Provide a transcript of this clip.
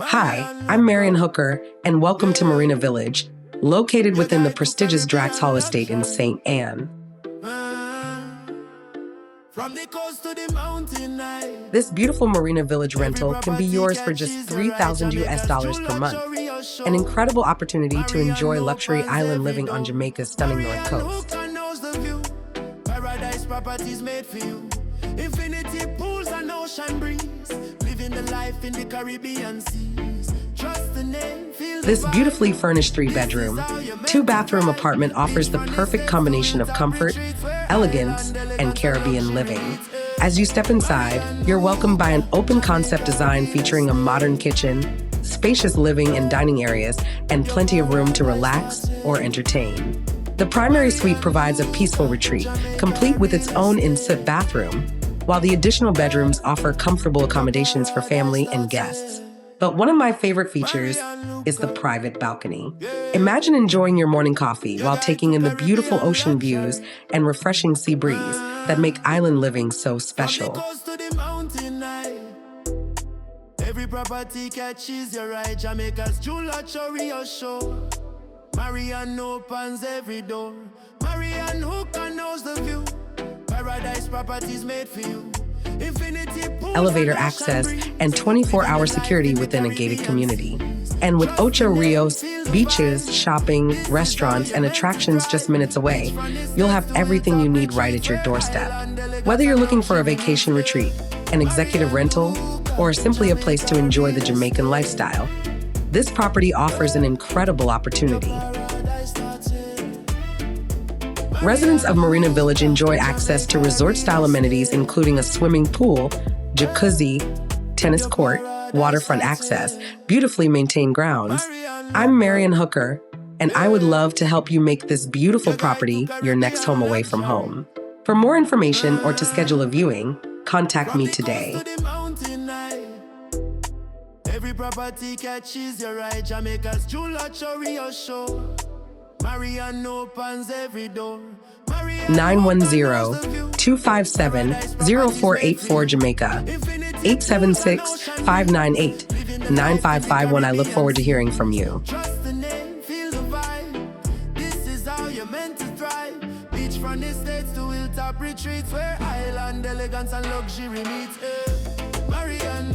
Hi, I'm Marion and welcome to Marina Village, located within the prestigious Drax Hall estate in St. Anne. This beautiful Marina Village rental can be yours for just $3,000 per month, an incredible opportunity to enjoy luxury island living on Jamaica's stunning north coast. Paradise properties made for you. Infinity pools and ocean breeze. Living the life in the Caribbean seas. Trust the name, feel the This vibe. beautifully furnished 3-bedroom, 2-bathroom apartment offers the perfect combination of comfort, elegance, and Caribbean living. As you step inside, you're welcomed by an open-concept design featuring a modern kitchen, spacious living and dining areas, and plenty of room to relax or entertain. The primary suite provides a peaceful retreat, complete with its own Ensuite bathroom, while the additional bedrooms offer comfortable accommodations for family and guests. But one of my favorite features is the private balcony. Imagine enjoying your morning coffee while taking in the beautiful ocean views and refreshing sea breeze that make island living so special. Coast to the mountain night. Every property catches your eye. Jamaica's jewel Ocho Rios shore. Marion opens every door. Marion hooker knows the view. Paradise properties made for you. Infinity pools Elevator and ocean access, breeze. and 24-hour security within a gated community. And with Ocho Rios, beaches, shopping, restaurants, and attractions just minutes away, you'll have everything you need right at your doorstep. Whether you're looking for a vacation retreat, an executive rental, or simply a place to enjoy the Jamaican lifestyle, this property offers an incredible opportunity. Residents of Marina Village enjoy access to resort-style amenities including a swimming pool, jacuzzi, tennis court, waterfront access, beautifully maintained grounds. I'm Marion, and I would love to help you make this beautiful property your next home away from home. For more information or to schedule a viewing, contact me today. Every property catches your eye. Jamaica's jewel Ocho Rios shore. Marion opens every door. 910-257-0484 Jamaica, 876-598-9551. I look forward to hearing from you. Trust the name, feel the vibe. This is how you're meant to thrive. Beachfront estates to hilltop retreats where island elegance and luxury meet. Marion